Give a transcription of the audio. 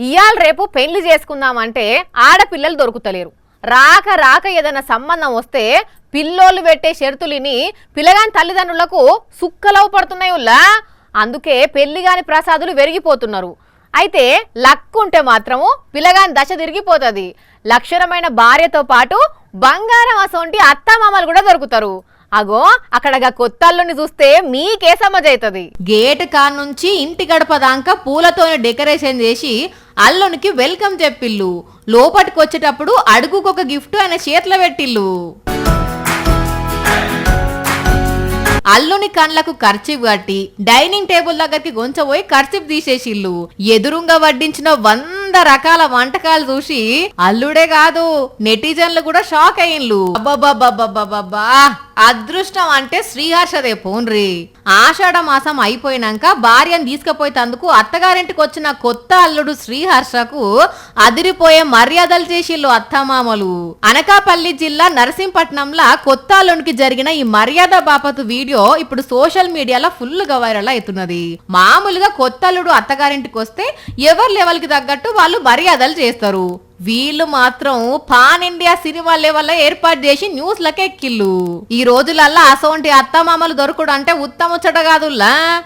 ఇయాల రేపు పెళ్లి చేసుకుందామంటే ఆడపిల్లలు దొరుకుతలేరు. రాక రాక ఏదైనా సంబంధం వస్తే పిల్లోళ్ళు పెట్టే షరతులిని పిల్లగాని తల్లిదండ్రులకు సుక్కలవు పడుతున్నాయి. అందుకే పెళ్లి గాని ప్రసాదులు వెరిగిపోతున్నారు. అయితే లక్కుంటే మాత్రము పిల్లగాని దశ తిరిగిపోతుంది. లక్షణమైన భార్యతో పాటు బంగారం అసొంటి అత్తమామలు కూడా దొరుకుతారు. అగో అక్కడగా కొత్త అల్లుని చూస్తే మీకే సమజైతది. గేట్ కాడ నుంచి ఇంటి గడప దాకా పూలతోనే డెకరేషన్ చేసి అల్లునికి వెల్కమ్ చెప్పిల్లు. లోపటికి వచ్చేటప్పుడు అడుగుకొక గిఫ్ట్ ఆయన చేతిలో పెట్టిల్లు. అల్లుని కండ్లకు కర్చీఫ్ కట్టి డైనింగ్ టేబుల్ దగ్గరికి గొంచబోయి కర్చీఫ్ తీసేసిల్లు. ఎదురుంగా వడ్డించిన 100 రకాల వంటకాలు చూసి అల్లుడే కాదు నెటిజన్లు కూడా షాక్ అయ్యిండ్లు. అబ్బబ్బబ్బబ్బబ్బబ్బా, అదృష్టం అంటే శ్రీహర్షదే పోన్రి. ఆషాఢ మాసం అయిపోయినాక భార్యను తీసుకుపోయేందుకు అత్తగారింటికి వచ్చిన కొత్త అల్లుడు శ్రీహర్షకు అదిరిపోయే మర్యాదలు చేసిల్లు అత్తమామలు. అనకాపల్లి జిల్లా నరసింపట్నంలో కొత్త అల్లునికి జరిగిన ఈ మర్యాద బాపతు వీడియో ఇప్పుడు సోషల్ మీడియాలో ఫుల్ గా వైరల్ అవుతున్నది. మామూలుగా కొత్త అల్లుడు అత్తగారింటికి వస్తే ఎవరి లెవెల్ కి తగ్గట్టు వాళ్ళు మర్యాదలు చేస్తారు. వీళ్ళు మాత్రం పాన్ ఇండియా సినిమా లెవెల్ ఏర్పాటు చేసి న్యూస్ లకే ఎక్కిళ్ళు. ఈ రోజులల్లా అసోంటి అత్తమామలు దొరకడు అంటే ఉత్తముచ్చట కాదుల్లా.